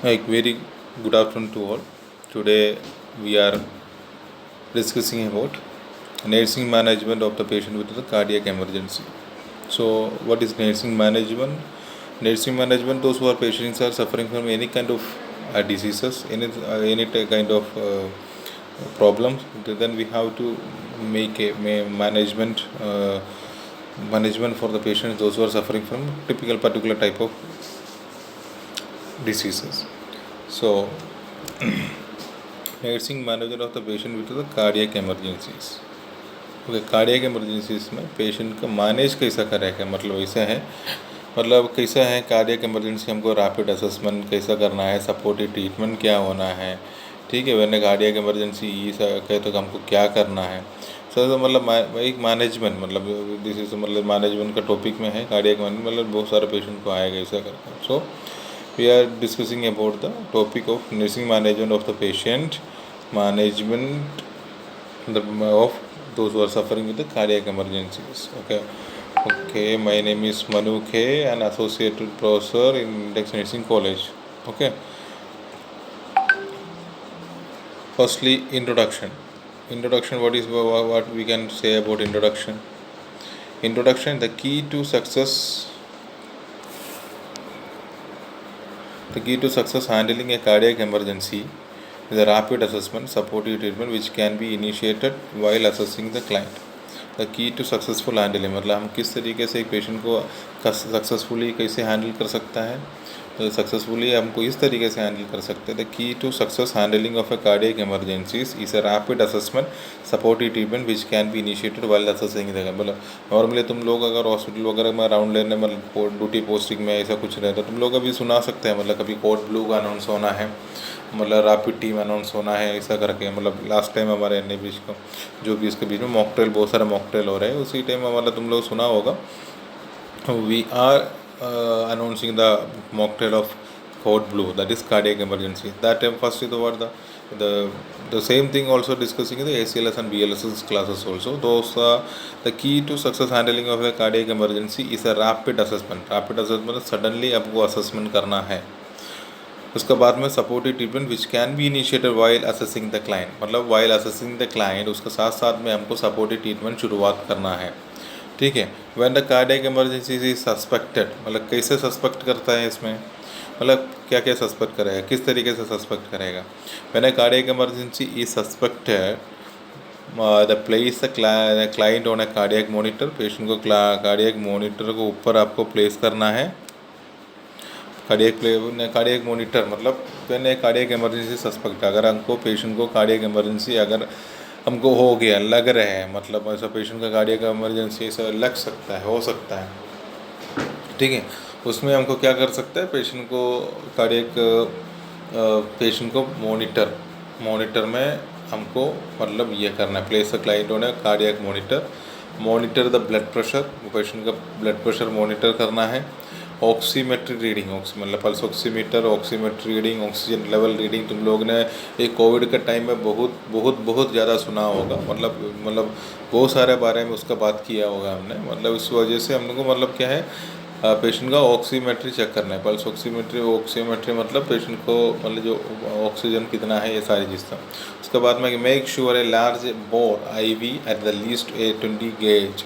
A very good afternoon to all. Today we are discussing about nursing management of the patient with the cardiac emergency. So, what is nursing management? Nursing management, those who are patients are suffering from any kind of diseases, any kind of problems. Then we have to make a management for the patients, those who are suffering from typical particular type of diseases. So, nursing management of the patient with the cardiac emergencies. Okay, cardiac emergencies में patient का manage कैसा करेगा, मतलब ऐसा है, मतलब कैसा है कार्डियक इमरजेंसी, हमको रैपिड असेसमेंट कैसा करना है, सपोर्टिव ट्रीटमेंट क्या होना है, ठीक है। वरना कार्डियक इमरजेंसी ये कहे तो हमको क्या करना है। तो मतलब एक मैनेजमेंट, मतलब दिस इज मतलब मैनेजमेंट का टॉपिक में है कार्डियक मैनेजमेंट, मतलब बहुत सारे पेशेंट को आएगा ऐसा करके। So we are discussing about the topic of nursing management of the patient, management of those who are suffering with the cardiac emergencies. Okay, my name is Manu K, an associate professor in Index Nursing College. Okay, firstly introduction. What we can say about introduction. The key to success handling a cardiac emergency is a rapid assessment, supportive treatment which can be initiated while assessing the client. The key to successful handling, मतलब हम किस तरीके से एक patient को successfully कैसे handle कर सकता है, तो सक्सेसफुली हमको इस तरीके से हैंडल कर सकते हैं। The key to success handling of a cardiac emergencies is a rapid assessment, supportive treatment which can be initiated while assessing the, मतलब नॉर्मली तुम लोग अगर हॉस्पिटल वगैरह में राउंड लेने, मतलब ड्यूटी पोस्टिंग में ऐसा कुछ रहता है, तुम लोग अभी सुना सकते हैं, मतलब कभी कोड ब्लू का अनाउंस होना है, मतलब रैपिड टीम अनाउंस होना है, ऐसा करके। मतलब लास्ट टाइम हमारे एन बीच को जो भी इसके बीच में मॉकटेल, बहुत सारे मॉकटेल हो रहे हैं, उसी टाइम हमारा तुम लोग सुना होगा, we are announcing the mocktail of code blue, that is cardiac emergency. That time first is the same thing also discussing in the ACLS and BLS classes also. Those the key to success handling of a cardiac emergency is a rapid assessment. Rapid assessment suddenly आपको assessment करना है। उसके बाद में supportive treatment which can be initiated while assessing the client, मतलब while assessing the client उसके साथ साथ में हमको सपोर्टिव ट्रीटमेंट शुरुआत करना है, ठीक है। When the cardiac emergency is suspected, मतलब कैसे सस्पेक्ट करता है इसमें, मतलब क्या क्या सस्पेक्ट करेगा, किस तरीके से सस्पेक्ट करेगा। When a cardiac emergency is suspected the place the client on a cardiac monitor, patient को कार्डियक मोनीटर को ऊपर आपको प्लेस करना है। कार्डियक मोनीटर मतलब when A cardiac emergency suspect, अगर हमको पेशेंट को कार्डियक इमरजेंसी अगर हमको हो गया, लग रहा है, मतलब ऐसा पेशेंट का कार्डियक इमरजेंसी ऐसा लग सकता है, हो सकता है, ठीक है। उसमें हमको क्या कर सकता है, पेशेंट को मोनीटर में हमको मतलब ये करना है, place the client on A cardiac monitor the blood pressure, patient का ब्लड प्रेशर मोनीटर करना है। ऑक्सीमेट्री रीडिंग, मतलब pulse oximeter, oximetry reading, oxygen level reading, तुम लोग ने एक कोविड के टाइम में बहुत ज़्यादा सुना होगा, मतलब बहुत सारे बारे में उसका बात किया होगा हमने, मतलब इस वजह से हम लोग को मतलब क्या है, पेशेंट का ऑक्सीमेट्री चेक करना है, पल्स ऑक्सीमेट्री मतलब पेशेंट को मतलब जो ऑक्सीजन कितना है, ये सारी चीज़ था। उसके बाद में make sure a large bore IV at the least A 20 gauge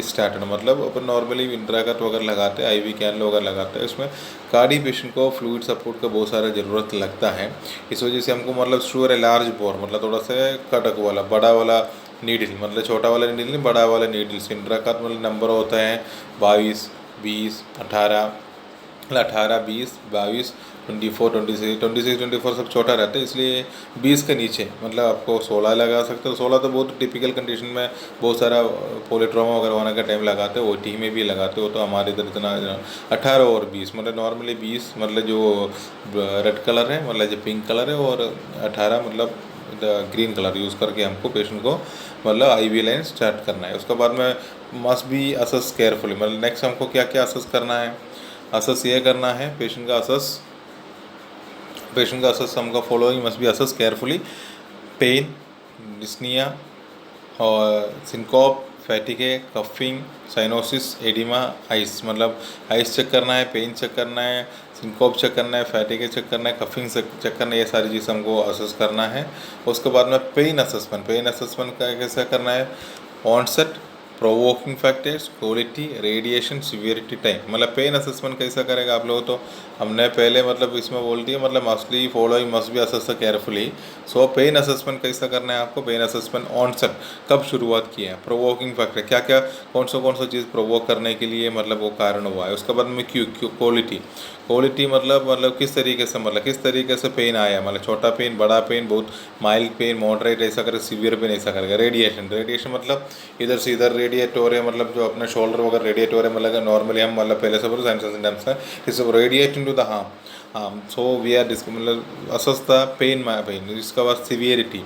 started, मतलब अपन नॉर्मली इंट्राकट वगैरह लगाते हैं, IV कैन वगैरह लगाते हैं, उसमें कार्डी पेशेंट को फ्लूइड सपोर्ट का बहुत सारा ज़रूरत लगता है। इस वजह से हमको मतलब श्योर ए लार्ज बोर, मतलब थोड़ा सा कटक वाला बड़ा वाला नीडल, मतलब छोटा वाला नीडल नहीं, बड़ा वाला नीडल। इंट्राकट मतलब नंबर होता है 22, 20, 18, 20, 22, 24, 26 सब छोटा रहता है, इसलिए 20 के नीचे मतलब आपको 16 लगा सकते हो। 16 तो बहुत टिपिकल कंडीशन में बहुत सारा पोलिट्रोमा वगैरह होने का टाइम लगाते हो, OT में भी लगाते हो, तो हमारे इधर इतना 18 और 20, मतलब नॉर्मली 20 मतलब जो रेड कलर है, मतलब जो पिंक कलर है, और 18 मतलब ग्रीन कलर यूज़ करके हमको पेशेंट को मतलब IV लाइन स्टार्ट करना है। उसके बाद में मस्ट बी असेस केयरफुली, मतलब नेक्स्ट हमको क्या क्या असेस करना है, असेस ये करना है पेशेंट का असेस हमको following must be assess carefully: pain, dyspnoea और सिनकॉप फैटिक है, कफिंग, साइनोसिस, एडिमा, आइस, मतलब आइस चेक करना है, पेन चेक करना है, सिंकोप चेक करना है, फैटिक चेक करना है, कफिंग चेक करना है, ये सारी चीज़ हमको असेस करना है। उसके बाद में पेन असेसमेंट का कैसे करना है, onset, provoking factors, quality, radiation, severity, time. मतलब पेन असेसमेंट कैसा करेगा आप लोग, तो हमने पहले मतलब इसमें बोल दिया, मतलब mostly following must be assess carefully. So pain assessment कैसा करना है आपको, पेन असेसमेंट ऑनसेट, कब शुरुआत की है, प्रोवोकिंग फैक्टर, क्या क्या कौन सा चीज़ प्रोवोक करने के लिए मतलब वो कारण हुआ है। उसके बाद में क्वालिटी मतलब किस तरीके से पेन आया, मतलब छोटा पेन, बड़ा पेन, बहुत माइल्ड पेन, मॉडरेट, ऐसा करेगा, सीवियर पेन ऐसा करेगा। रेडिएशन मतलब इधर से इधर रेडिएट हो रहे हैं, मतलब जो अपने शोल्डर वगैरह रेडिएट हो रहे हैं, मतलब नॉर्मली हम मतलब पहले से बोलो signs is radiating to the harm. So we are मतलब असेस द पेन। इसके बाद सीवियरिटी,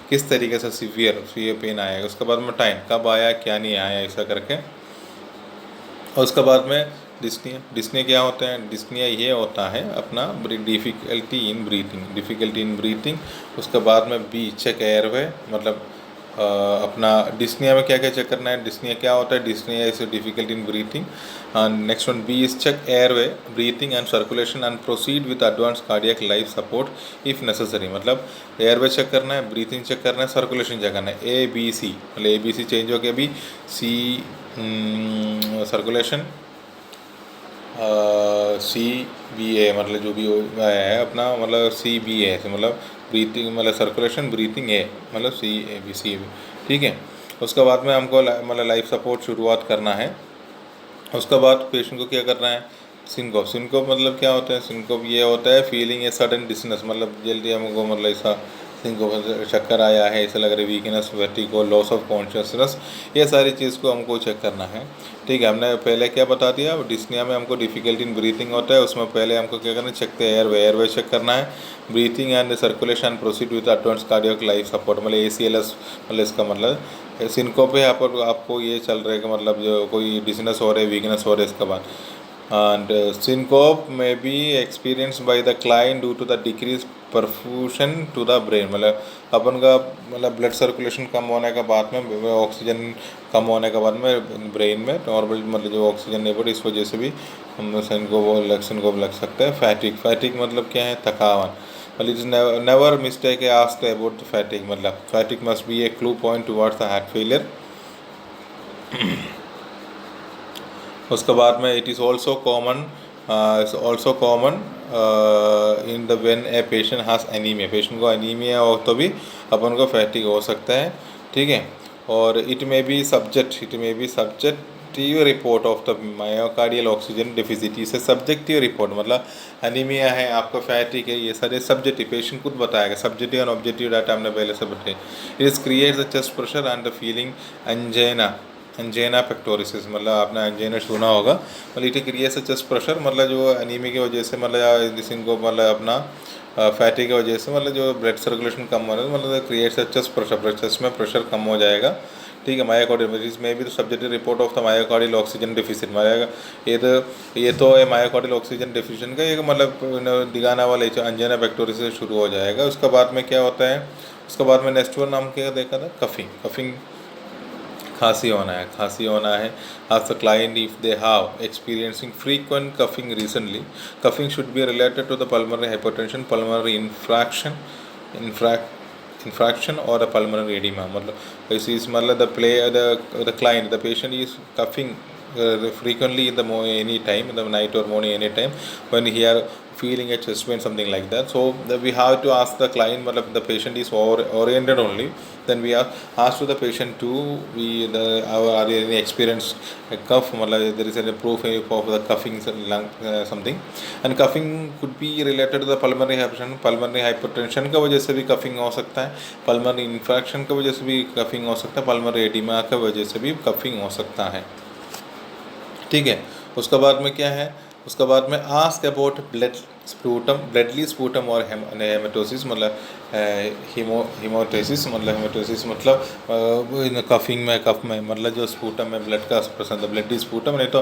किस तरीके से सीवियर पेन आएगा। उसके बाद में टाइम, कब आया क्या नहीं आया, ऐसा करके। और उसके बाद में डिस्निया क्या होता है, डिस्निया ये होता है अपना डिफ़िकल्टी इन ब्रीथिंग। उसके बाद में बी चेक एयरवे, मतलब अपना डिस्निया में क्या क्या चेक करना है, डिस्निया क्या होता है, dyspnea is difficulty in breathing. And next one B is check airway, breathing and circulation and proceed with advance cardiac life support if necessary. मतलब एयरवे चेक करना है, ब्रीथिंग चेक करना है, सर्कुलेशन चेक करना है। ABC, मतलब ABC change हो गया, अभी सी सर्कुलेशन, CBA मतलब जो भी है अपना, मतलब CBA से मतलब ब्रीथिंग, मतलब सर्कुलेशन, ब्रीथिंग ए, मतलब CAB। ठीक है। उसके बाद में हमको मतलब लाइफ सपोर्ट शुरुआत करना है। उसके बाद पेशेंट को क्या करना है, सिंकोप मतलब क्या होता है, सिंकोप ये होता है फीलिंग ए सडन डिसनेस, मतलब जल्दी हमको मतलब ऐसा सिंकोप, चक्कर आया है, ऐसा लग रहा है, weakness, vertigo, loss of consciousness, ये सारी चीज़ को हमको चेक करना है। ठीक है, हमने पहले क्या बता दिया, डिस्निया में हमको डिफिकल्टी इन ब्रीथिंग होता है, उसमें पहले हमको क्या करना है, चेक एयरवे चेक करना है, breathing and circulation, proceed with advance cardiac life support, मतलब ACLS, मतलब इसका मतलब सिंकोप है, यहाँ पर आपको ये चल रहा है कि मतलब जो कोई डिसनेस हो रहा है, वीकनेस हो रहा है। इसके बाद and syncope may be experienced by the client due to the decreased perfusion to the brain, मतलब अपन का मतलब ब्लड सर्कुलेशन कम होने के बाद में, ऑक्सीजन कम होने के बाद में ब्रेन में नॉर्मल मतलब जो ऑक्सीजन नहीं बढ़ी, इस वजह से भी हम सिंकोप लग सकता है। फैटिक मतलब क्या है, थकावन, मतलब इट इज नेवर मिस्टेक है आस्क्ड अबाउट फैटिक, मतलब फैटिक must be A clue point towards the heart failure. उसके बाद में it is also common in the when a patient has anaemia, patient को एनीमिया हो तो भी अपन को फैटिक हो सकता है। ठीक है। और it may be subjective report of the myocardial oxygen deficit, इसे सब्जेक्टिव रिपोर्ट, मतलब एनीमिया है, आपका फैटिक है, ये सारे सब्जेक्टिव, पेशेंट खुद बताएगा, सब्जेक्टिव एंड ऑब्जेक्टिव डाटा हमने पहले से बताया। It is creates the chest pressure and the feeling angina pectoris, मतलब आपने एंजेना सुना होगा, मतलब इट क्रिएट्स चेस्ट प्रेशर, मतलब जो एनीमिया की वजह से, मतलब जिनको मतलब अपना फैटी की वजह से, मतलब जो ब्लड सर्कुलेशन कम हो रहा है, मतलब क्रिएट्स चेस्ट प्रेशर, चेस्ट में प्रेशर कम हो जाएगा। ठीक है। मायोकार्डियल में भी subjective report of the myocardial oxygen deficit, ये तो है मायोकार्डियल ऑक्सीजन डेफिशिएंट का एक मतलब दिखाना वाला एंजेना पेक्टोरिसिस शुरू हो जाएगा। उसके बाद में क्या होता है, उसके बाद में नेक्स्ट वन हम क्या देखा था, कफिंग, खांसी होना है। Ask the client if they have experiencing frequent coughing recently. Coughing should be related to the pulmonary hypertension, pulmonary infraction or a pulmonary edema. मतलब इस मतलब the client, the patient is coughing frequently in the any time, in the night or morning, any time when he are feeling a chest pain, something like that. So we have to ask the client, मतलब the patient is oriented only, then we ask to the patient to are there any experience cough, मतलब there is a proof of the coughing something, and coughing could be related to the pulmonary hypertension का वजह से भी coughing हो सकता है, pulmonary infection की वजह से भी coughing हो सकता है, pulmonary edema की वजह से भी coughing हो सकता है। ठीक है। उसके बाद में क्या है, उसके बाद में आस्क अबाउट ब्लडली स्पूटम और हेमेटोसिस, मतलब हेमेटोसिस मतलब कफिंग में, कफ में, मतलब जो स्पूटम में ब्लड का पसंद है, ब्लडी स्पूटम, नहीं तो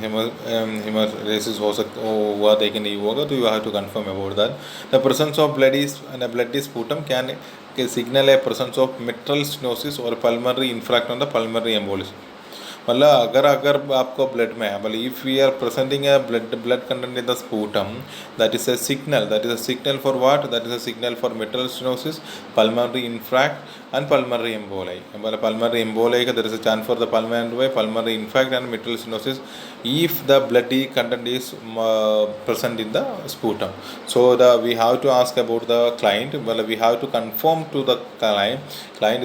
हेमेटोसिस हो सकता हुआ देखिए नहीं होगा, तो you have to confirm about that. The presence of bloody sputum can signal a presence of mitral stenosis or pulmonary infarct on the pulmonary embolism. मतलब अगर अगर आपको ब्लड में है, मतलब if we are presenting a blood content in the sputum, that is a signal for what, that is a signal for mitral stenosis, pulmonary infarct and pulmonary emboli. Pulmonary emboli, there is a chance for the pulmonary infarct and mitral stenosis if the bloody content is present in the sputum. So we have to ask about the client. Well, we have to confirm to the client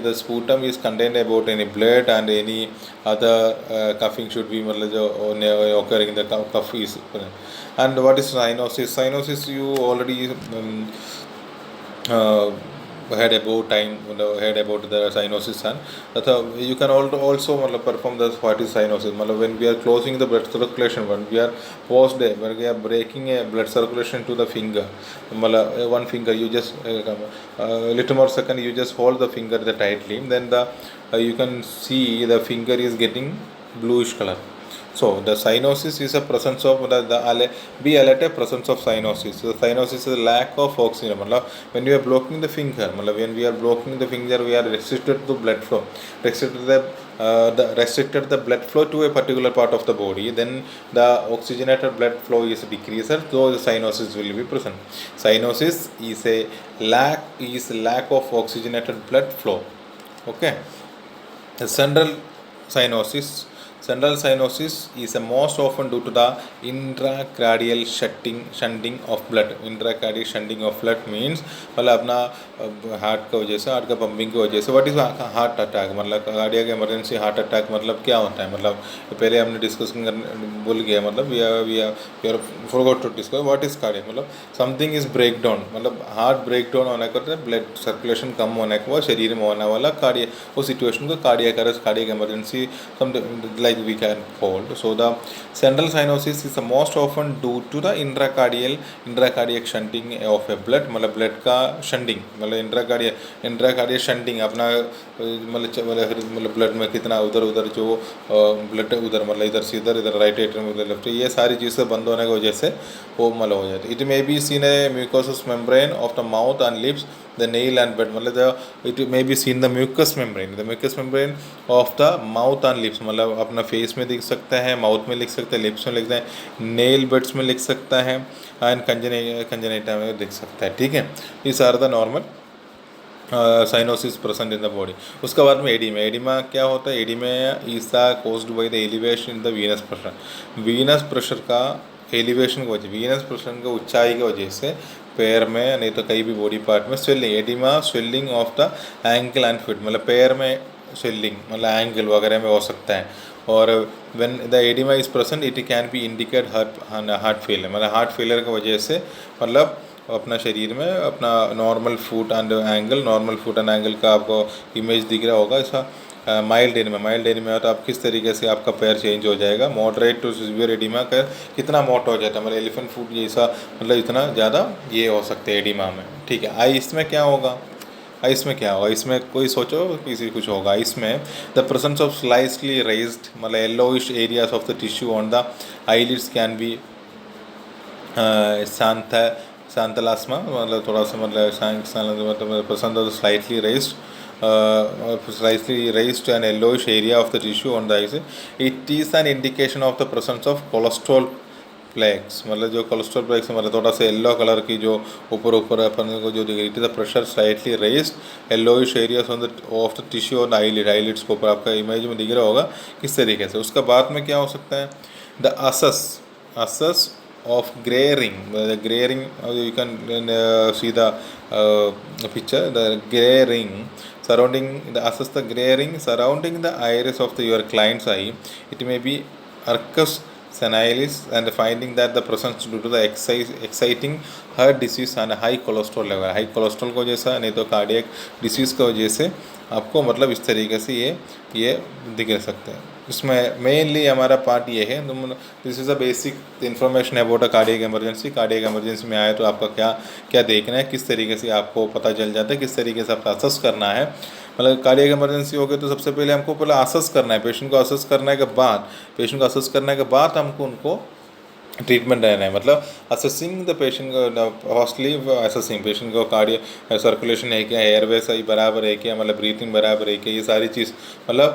the sputum is contained about any blood and any other coughing should be occurring in the cough is. And what is cyanosis? Cyanosis you already heard about the cyanosis, and you can also perform this. What is cyanosis? When we are closing the blood circulation, when we are when we are breaking a blood circulation to the finger, one finger you just little more second you just hold the finger tightly, then you can see the finger is getting bluish color. So the cyanosis is a presence of be alert a presence of cyanosis. So cyanosis is a lack of oxygen. When we are blocking the finger, we are restricted to blood flow, restricted the blood flow to a particular part of the body. Then the oxygenated blood flow is decreased, so the cyanosis will be present. Cyanosis is a lack of oxygenated blood flow. Okay. The central cyanosis is most often due to the intracardial shunting of blood. Intracardial shunting of blood means अपना heart का वजह से, heart का pumping की वजह से. What is heart attack? Cardiac emergency heart attack क्या होता है? पहले हमने डिस्कस भूल गया. We are forgot to discuss what is cardiac. Something is break down, heart break down होने का ब्लड सर्कुलेशन कम होने के बाद शरीर में होने वाला कार्डियक, उस सिचुएशन को cardiac arrest, cardiac emergency like we can hold. So the central cyanosis is the most often due to the intracardiac shunting of a blood. Blood का शंटिंग, इंट्राकार्डियल शंटिंग अपना ब्लड में कितना उधर जो ब्लड उधर इधर से इधर राइट एट्रियम उधर लेफ्ट, ये सारी चीज़ें बंद होने की वजह से वो हो जाती है. It may be seen a mucosal membrane of the mouth and lips, the nail and bed, it may be seen the mucous membrane of the mouth and lips. अपना फेस में दिख सकता है, माउथ में लिख सकता है, लिप्स में लिखता है, नेल बेड्स में लिख सकता है, एंड कंजेनिटा में दिख सकता है. ठीक है, these are the normal cyanosis present in the body. उसके बाद में एडिमा क्या होता है? Oedema is caused by the elevation in the Venus pressure का एलिवेशन की वजह, वीनस प्रेशर का ऊंचाई की वजह से पैर में नहीं तो कहीं भी बॉडी पार्ट में swelling, oedema swelling of the ankle and foot, पैर में स्वेलिंग एंकल वगैरह में हो सकता है. और when the oedema is present it can be indicate heart failure. Heart failure की वजह से अपना शरीर में अपना नॉर्मल फुट एंड एंगल का आपको इमेज दिख रहा होगा. इसका माइल्ड एडिमा हो तो आप किस तरीके से आपका पैर चेंज हो जाएगा. मॉडरेट टू सीवियर एडिमा का कितना मोटा हो जाता है, एलिफेंट फुट जैसा, इतना ज़्यादा ये हो सकते हैं एडिमा में. ठीक है. आइस में क्या होगा? इसमें कोई सोचो किसी कुछ होगा. इसमें the presence of slightly raised yellowish areas of the tissue on the eyelids can be xanthelasma, थोड़ा सा presence of slightly raised and yellowish area of the tissue on the eyes. It is an indication of the presence of cholesterol plaques. जो cholesterol plex थोड़ा सा yellow colour की जो ऊपर अपन को जो दिख रही थी, the pressure slightly raised yellowish areas on the of the tissue और आईलिड्स के ऊपर आपका इमेज में दिख रहा होगा किस तरीके से. उसका बाद में क्या हो सकता है? द असस of gray ring. The gray ring, you can see the picture. The gray ring surrounding the gray ring surrounding the iris of your client's eye. It may be arcus senilis, and finding that the presence due to the exciting heart disease and high cholesterol level. High cholesterol की वजह से, नहीं तो cardiac disease की वजह से आपको इस तरीके से ये दिख सकते हैं. इसमें मेनली हमारा पार्ट ये है. This is a basic information about a cardiac emergency में आए तो आपका क्या देखना है, किस तरीके से आपको पता चल जाता है, किस तरीके से आपका असेस करना है. कार्डियक इमरजेंसी हो गई तो सबसे पहले हमको असेस करना है. पेशेंट को असेस करने के बाद हमको उनको ट्रीटमेंट रहना है, मतलब असेसिंग द पेशेंट को फर्स्टली असेसिंग पेशेंट को कार्डियो सर्कुलेशन है क्या, एयरवे सही बराबर है क्या, मतलब ब्रीथिंग बराबर है क्या, ये सारी चीज़ मतलब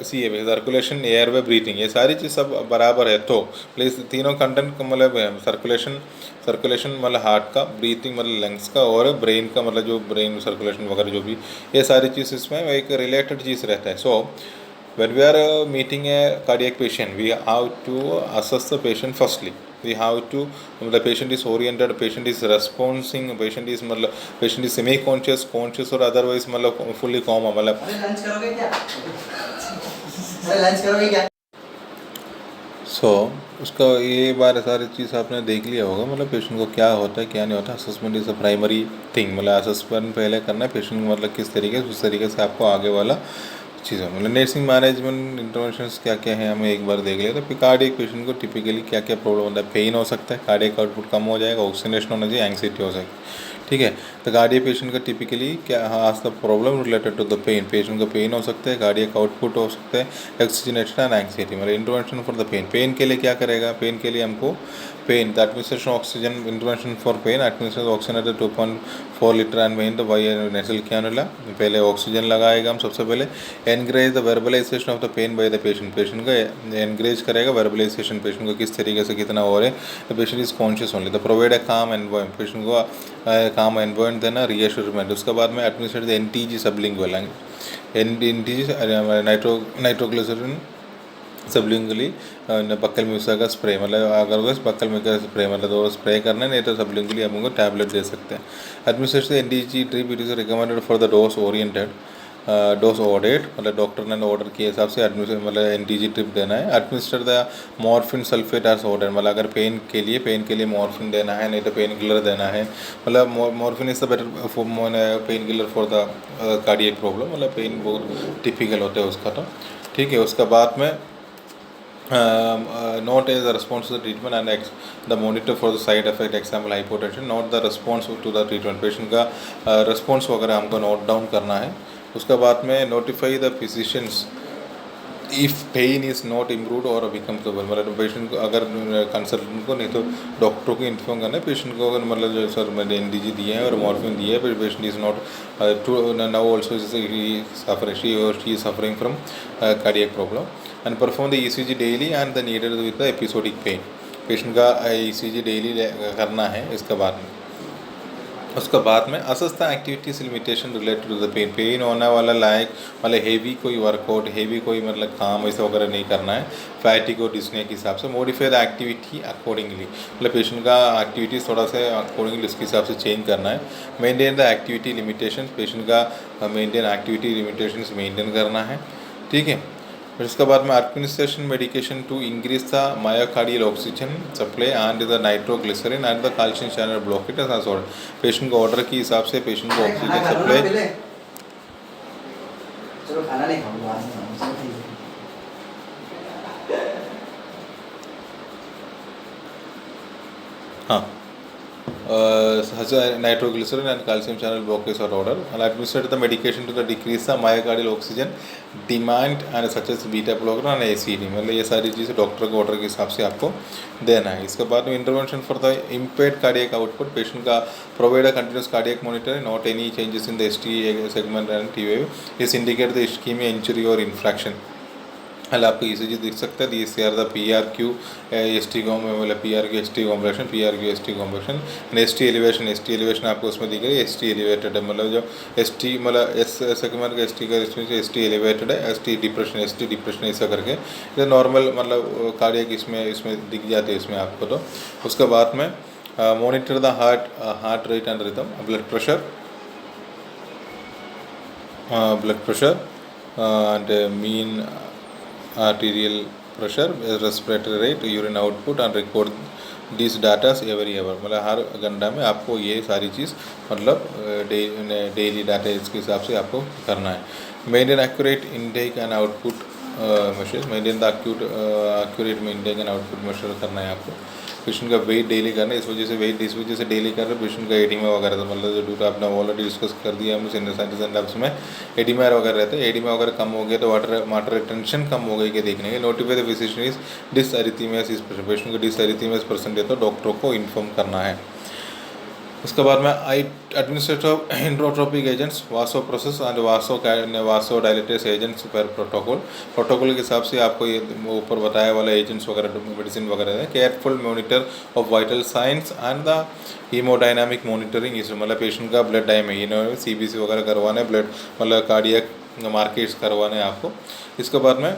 सी है सर्कुलेशन एयरवे ब्रीथिंग ये सारी चीज़ सब बराबर है तो प्लीज़ तीनों कंटेंट मतलब सर्कुलेशन मतलब हार्ट का, ब्रीथिंग मतलब लंग्स का, और ब्रेन का मतलब जो ब्रेन सर्कुलेशन वगैरह जो भी ये सारी चीज़ इसमें एक रिलेटेड चीज़ रहता है. सो when we are meeting a cardiac patient, we have to assess the patient firstly. We have to the patient is oriented, patient is responding, patient is semi conscious, conscious और otherwise मतलब fully coma मतलब lunch करोगे क्या? Lunch करोगे क्या? उसका ये बार सारी चीज़ आपने देख लिया होगा, मतलब पेशेंट को क्या होता है क्या नहीं होता. Assessment is a primary thing, मतलब असेसमेंट पहले करना है पेशेंट मतलब किस तरीके से, उस तरीके से आपको आगे वाला चीज़ें मतलब नर्सिंग मैनेजमेंट इंटरवेंशंस क्या क्या है हमें एक बार देख लिया. तो कार्डियक पेशेंट को टिपिकली क्या क्या प्रॉब्लम होता है. पेन हो सकता है, कार्डियक आउटपुट कम हो जाएगा, ऑक्सीजनेशन होना चाहिए, एंग्जाइटी हो सकती है. ठीक है, तो कार्डियक पेशेंट का टिपिकली क्या has the problem related to the pain. Patient का पेन हो सकता है, कार्डियक आउटपुट हो सकता है, ऑक्सीजनेशन एंड एंग्जाइटी. मतलब intervention for the pain. Pain के लिए क्या करेगा, पेन के लिए हमको pain the administration oxygen intervention for pain administration oxygen 2.4 litre and when the via nasal cannula. पहले ऑक्सीजन लगाएगा हम सबसे पहले. Encourage the verbalisation of the pain by the patient. Patient का एनकरेज करेगा वर्बलाइजेशन, पेशेंट को किस तरीके से कितना हो रहा है. The patient is conscious only. The provide a काम एनवायरमेंट, पेशेंट को काम एनवायरमेंट देना, रीअश्योरमेंट. उसके बाद में administrate the NTG sublingual. NTG nitroglycerin sublingually buccal mucosa का स्प्रे, मतलब अगर वो बक्कल म्यूसा का स्प्रे मतलब वो स्प्रे करना है, नहीं तो सबलिंगुअली हम उनको टैबलेट दे सकते हैं. Administration NTG drip it is recommended for the dose oriented dose ordered, मतलब डॉक्टर ने ऑर्डर के हिसाब से एडमिशन मतलब NTG ट्रिप देना है. Administer the morphine sulphate as order, मतलब अगर पेन के लिए मॉर्फिन देना है, नहीं तो पेन किलर देना है. मतलब morphine is the better pain killer for the cardiac problem, मतलब पेन बहुत टिपिकल होता है उसका. तो ठीक है, उसका बाद में note as a response to the treatment and the monitor for the side effect, example hypotension. Note the response to the treatment. Patient का response वगैरह हमको नोट डाउन करना है. उसके बाद में notify the physicians if pain is not improved or becomes worse. मतलब patient को अगर कंसल्टेंट को नहीं तो डॉक्टर को इन्फॉर्म करना है. पेशेंट को अगर मतलब जो सर मैंने NTG दिए हैं और मॉर्फिन दिया है, patient is not now also she is suffering from cardiac problem, and perform the ECG daily and the needed with the episodic pain. Patient का ECG डेली करना है. इसके बाद में उसके बाद में assess the activities limitation related to the pain. Pain होने वाला लायक मतलब हेवी कोई वर्कआउट, हेवी कोई मतलब काम ऐसा वगैरह नहीं करना है. फैटिग और डिस्ने के हिसाब से मॉडिफाई द एक्टिविटी अकॉर्डिंगली, मतलब पेशेंट का एक्टिविटी थोड़ा सा अकॉर्डिंगली उसके हिसाब से चेंज करना है. Maintain the activity limitation, patient का मेंटेन एक्टिविटी लिमिटेशंस मेंटेन करना है. ठीक है, फिर उसके बाद में administration medication to increase the myocardial oxygen supply and the nitroglycerin and the calcium channel blockade as order. Patient को ऑर्डर के हिसाब से पेशेंट को ऑक्सीजन सप्लाई. चलो खाना नहीं खाऊंगा. हाँ, nitroglycerin and calcium channel blockers are ordered, and administer the medication to the decrease the myocardial oxygen demand and such as beta blocker and ACD. मतलब ये सारी चीज़ें डॉक्टर के ऑर्डर के हिसाब से आपको देना है. इसके बाद में intervention for the impaired cardiac output. Patient का provide a continuous cardiac monitor, not any changes in the ST segment and T wave is indicate the ischemia, injury or infraction. हल आपको ECG दिख सकता है. This are the PRQ ST मतलब PRQ ST compression, PRQ ST compression and ST elevation आपको उसमें दिख रही है. ST एलिवेटेड है, मतलब जो ST मतलब S सेगमेंट का ST का ST एलिवेटेड है, ST डिप्रेशन ऐसा करके ये नॉर्मल मतलब कार्डियक इसमें दिख जाती है इसमें आपको. तो उसके बाद में monitor the heart rate and rhythm, blood pressure and mean arterial pressure, respiratory rate, urine output and record these data every hour. मतलब हर घंटा में आपको ये सारी चीज़ मतलब डेली डाटा इसके हिसाब से आपको करना है. Maintain accurate intake and output measures maintain the accurate maintain and output measure करना है आपको। पेशेंट का वेट डेली करना है, इस वजह से डेली कर रहे हैं। पेशेंट का एडिमा वगैरह तो मतलब जो ड्यूटा आपने ऑलरेडी डिस्कस कर दिया हम सिनेसाइटिस एंड लैब्स में एडिमा वगैरह रहते हैं। एडिमा वगैरह कम हो गया तो वाटर रिटेंशन कम हो गई कि देखने के नोटिफाई द फिजिशियन इज डिसअरिथमियास इस पेशेंट को डिसअरिथमियास परसेंट है तो डॉक्टर को इन्फॉर्म करना है। उसके बाद में एडमिनिस्ट्रेटिव इंट्रोट्रोपिक एजेंट्स वासो प्रोसेस एंड वासो डायलेटेस एजेंट्स पर प्रोटोकॉल के हिसाब से आपको ये ऊपर बताया वाला एजेंट्स वगैरह मेडिसिन वगैरह है। Careful monitor of vital signs and the haemodynamic monitoring इस मतलब पेशेंट का ब्लड डायमेज CBC वगैरह करवाना है, ब्लड मतलब कार्डियक मार्केट्स करवाने हैं आपको। इसके बाद में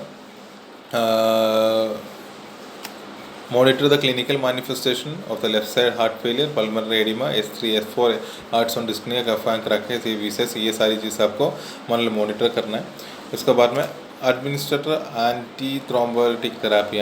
monitor the clinical manifestation of the left side heart failure, pulmonary edema, S3 S4 heart sound dyspnea का फैंक रखे विशेष ये सारी चीज़ आपको मतलब मॉनिटर करना है। इसके बाद में एडमिनिस्ट्रेटर एंटी थ्रोम्बोलिटिक थेरापी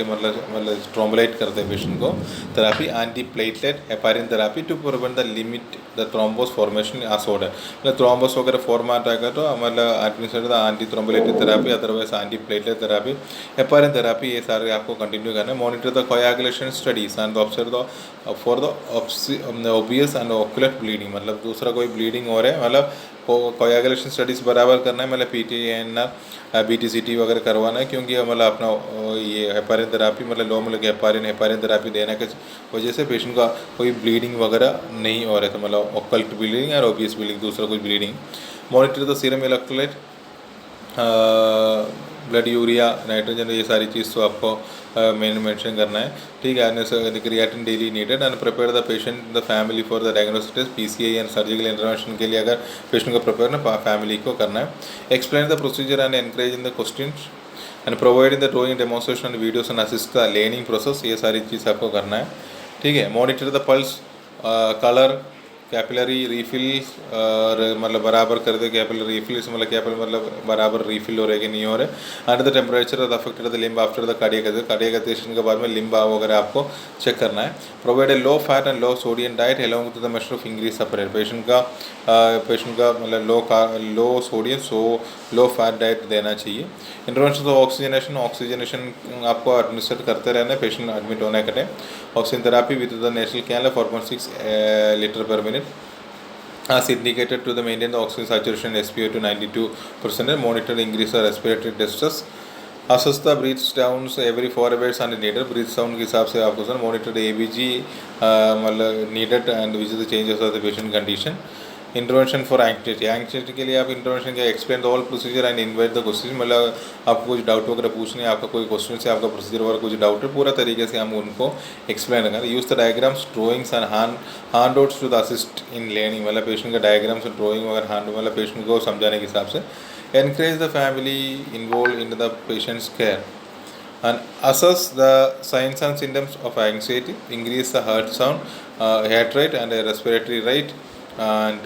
मतलब थ्रोम्बोलाइट करते हैं पेशेंट को therapy, anti platelet heparin therapy to prevent the limit the thrombus formation as order मतलब थ्रोम्बोस वगैरह फॉर्मेट आएगा तो मतलब administrator the anti thrombolytic therapy otherwise anti platelet therapy heparin therapy ये सारे आपको कंटिन्यू करना है। Monitor the coagulation studies and observe the for the obvious and occult bleeding मतलब दूसरा कोई ब्लीडिंग हो रहा है मतलब कोयागुलेशन स्टडीज़ बराबर करना है मतलब PTN BTCT वगैरह करवाना है क्योंकि मतलब अपना ये हेपारिन थेरापी मतलब लो मतलब हेपारिन थेरापी देने के वजह से पेशेंट का कोई ब्लीडिंग वगैरह नहीं हो रहा था मतलब ऑकल्ट ब्लीडिंग और ओबियस ब्लीडिंग दूसरा कोई bleeding. Monitor the serum electrolyte blood urea nitrogen ये सारी चीज़ तो आपको मेंशन करना है, ठीक है। Creatine daily needed and prepare the patient the family for the diagnosis PCI and surgical intervention के लिए अगर पेशेंट को प्रिपेयर ना फैमिली को करना है। Explain the procedure and encourage in the questions and providing the drawing demonstration and videos and assist the learning process ये सारी चीज़ आपको करना है, ठीक है। Monitor the pulse colour capillary refill मतलब बराबर कर दे कैपिलरी रिफिल मतलब कैपिलरी मतलब बराबर रिफिल हो रहे कि नहीं हो रहे and the temperature of affected the limb after the cardiac के बाद में लिम्बा वगैरह आपको चेक करना है। Provide a low fat and low sodium diet along with the measure of increase separate patient का मतलब low sodium low fat diet देना चाहिए। इंटरवेंशन ऑफ ऑक्सीजनेशन आपको एडमिनिस्ट्रेट करते रहना पेशेंट एडमिट होने के time. Oxygen therapy with the national canal 4.6 litre per minute as indicated to the maintain the oxygen saturation SpO to 92%. Monitor increase the respiratory distress. Assess the breath downs every 4 hours and needed breath sound के हिसाब से आपको sir monitor the ABG मतलब needed and which is the changes of the patient condition. Intervention for anxiety के लिए आप intervention क्या explain the all procedure and invite the question मतलब आपको कुछ डाउट वगैरह पूछने हैं आपका कोई क्वेश्चन से आपका प्रोसीजर वगैरह कुछ डाउट है पूरा तरीके से हम उनको एक्सप्लेन करें। Use the diagrams drawings and handouts to the assist in learning मतलब पेशेंट का डायग्राम्स ड्राइंग वगैरह हैंड मतलब पेशेंट को समझाने के हिसाब से। Encourage the family involve in the patient's care and assess the signs and symptoms of anxiety, increase the heart sound, heart rate and respiratory rate and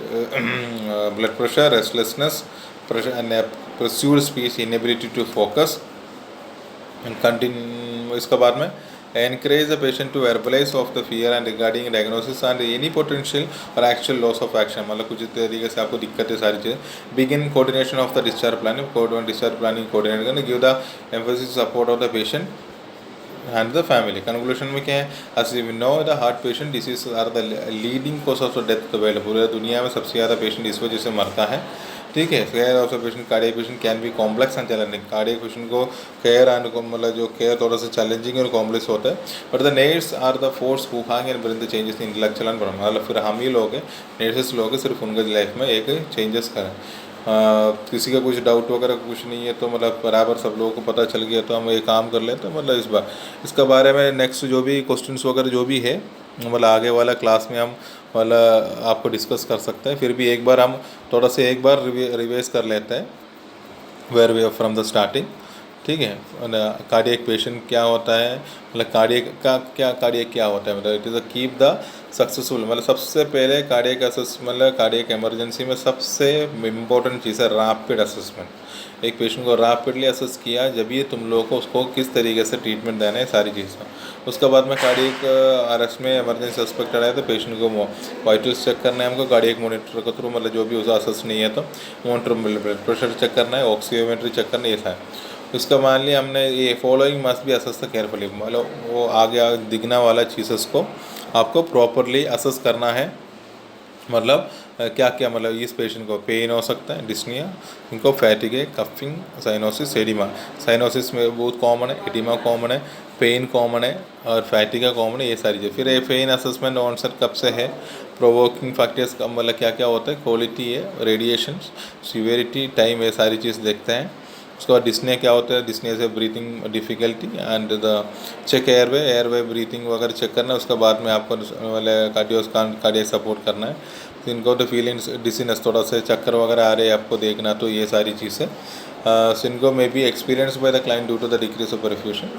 blood pressure, restlessness, pressure and pursued speech, inability to focus and continue। इसके बाद में encourage the patient to verbalize of the fear and regarding diagnosis and any potential or actual loss of action मतलब कुछ तरीके से आपको दिक्कत है सारी चीज़ें। begin coordination of the discharge planning discharge planning coordinate करना, give the emphasis support of the patient and the family। conclusion में क्या है, as we know the heart patient disease are the leading cause of death the world पूरे दुनिया में सबसे ज़्यादा patient इस वजह से मरता है, ठीक है। Care of the patient cardiac patient can be complex and challenging cardiac patient को केयर एंड मतलब जो केयर थोड़ा सा चैलेंजिंग और कॉम्प्लेक्स होता है। But the nurse are the force who hang and bring the changes in intellectual and मतलब फिर हम ही लोग हैं नर्सेस लोग हैं सिर्फ उनके लाइफ में एक चेंजेस करें। किसी का कुछ डाउट वगैरह कुछ नहीं है तो मतलब बराबर सब लोगों को पता चल गया तो हम ये काम कर लें तो मतलब इसका बारे में नेक्स्ट जो भी क्वेश्चंस वगैरह जो भी है मतलब आगे वाला क्लास में हम वाला आपको डिस्कस कर सकते हैं। फिर भी एक बार हम थोड़ा सा एक बार रिवाइज कर लेते हैं where we are from the starting, ठीक है। कार्डियक पेशेंट क्या होता है, मतलब कार्डियक का क्या, कार्डियक क्या होता है, मतलब it is a keep the successful, मतलब सबसे पहले कार्डियक असेस, मतलब कार्डियक इमरजेंसी में सबसे इम्पोर्टेंट चीज़ है रैपिड असेसमेंट। एक पेशेंट को रैपिडली असेस किया जब ये तुम लोगों को उसको किस तरीके से ट्रीटमेंट देना है, सारी चीज़ें। उसके बाद में कार्डियक अरेस्ट में इमरजेंसी सस्पेक्टेड है तो पेशेंट को वाइटल्स चेक करना है हमको कार्डियक मॉनिटर के थ्रू, मतलब जो भी उसका असेस नहीं है तो मॉनिटर ब्लड प्रेशर चेक करना है, ऑक्सीमीटर चेक करना है, ये था। उसका मान लिया हमने ये following must be assess carefully, मतलब वो आगे दिखना वाला चीज़ेस को आपको प्रॉपरली असेस करना है। मतलब क्या क्या, मतलब इस पेशेंट को पेन हो सकता है, डिस्निया, इनको फैटिग है, कफिंग, साइनोसिस, एडिमा। साइनोसिस में बहुत कॉमन है, एडिमा कॉमन है, पेन कॉमन है और फैटिगा कॉमन है, ये सारी चीज़। फिर ये पेन असेसमेंट ऑनसेट कब से है, प्रोवोकिंग फैक्टर्स का मतलब क्या क्या होता है, क्वालिटी है, रेडिएशन, सीवेरिटी, टाइम, ये सारी चीज़ देखते हैं। उसके बाद डिस्निया क्या होता है, डिस्निया से breathing difficulty and the check airway breathing वगैरह चेक करना है। उसके बाद में आपको मतलब कार्डियक सपोर्ट करना है। तो इनको तो फीलिंग्स डिसीनेस, थोड़ा सा चक्कर वगैरह आ रहे हैं आपको देखना, तो ये सारी चीज़ें सिनको में be experience by the client due to the decrease of perfusion.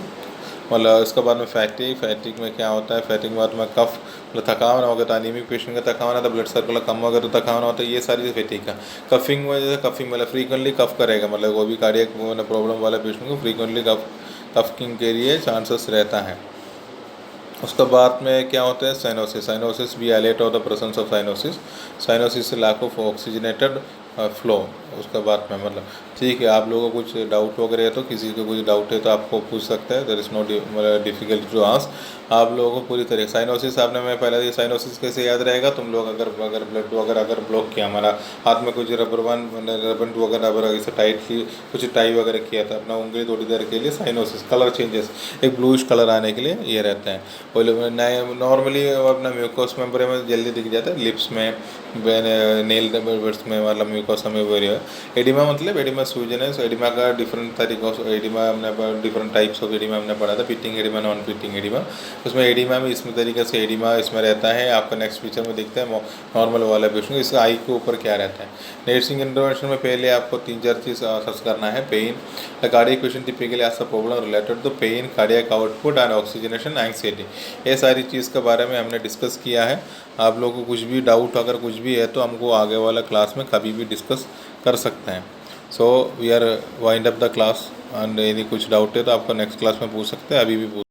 मतलब इसके बाद में फैटिक में क्या होता है, फैटिक के बाद में कफ, मतलब थकान हो गया तो अनीमिक पेशेंट का थकान है तो ब्लड सर्कुलर कम हो गया तो थकान होता है, ये सारी चीज़ फैटिक का। कफिंग में जैसे कफिंग मतलब फ्रीक्वेंटली कफ करेगा, मतलब वो भी कार्डियक प्रॉब्लम वाला पेशेंट को फ्रीक्वेंटली कफिंग के लिए चांसेस रहता है। उसके बाद में क्या होता है, साइनोसिस भी highlight of the presence of cyanosis से लैक ऑफ ऑक्सीजनेटेड फ्लो। उसके बाद में मतलब ठीक है, आप लोगों को कुछ डाउट वगैरह है तो किसी को कुछ डाउट है तो आपको पूछ सकता है, there is no difficulty to ask. आप लोगों को पूरी तरह साइनोसिस आपने, मैं पहले ये साइनोसिस कैसे याद रहेगा, तुम लोग अगर ब्लड वगैरह अगर ब्लॉक किया, हमारा हाथ में कुछ रबर वगैरह इसे टाइट की, कुछ टाई वगैरह किया था अपना उंगली थोड़ी देर के लिए, साइनोसिस कलर चेंजेस, एक ब्लूइश कलर आने के लिए ये रहता है। नॉर्मली अपना म्यूकोस मेम्ब्रेन में जल्दी दिख जाता है, लिप्स में, नेल बर्ड्स में, मतलब म्यूकोस में वो है। एडिमा मतलब एडिमा सूजन है, सो एडिमा का डिफरेंट तरीक़ों से, एडिमा हमने डिफरेंट टाइप्स ऑफ एडिमा हमने पढ़ा था, pitting oedema, non pitting oedema. उसमें एडिमा में इसमें तरीके से एडिमा इसमें रहता है, आपका नेक्स्ट पिक्चर में दिखता है नॉर्मल वाला पेशेंट, इसका आई के ऊपर क्या रहता है। नर्सिंग इंटरवेंशन में पहले आपको 3-4 चीज़ सर्च करना है। Pain, the cardiac patient typically has a problem related to pain, cardiac output and oxygenation, anxiety, ये सारी चीज़ के बारे में हमने डिस्कस किया है। आप लोगों को कुछ भी डाउट अगर कुछ भी है तो हमको आगे वाला क्लास में कभी भी डिस्कस कर सकते हैं। So we are wind up the class and यदि कुछ डाउट है तो आपको नेक्स्ट क्लास में पूछ सकते हैं, अभी भी पूछ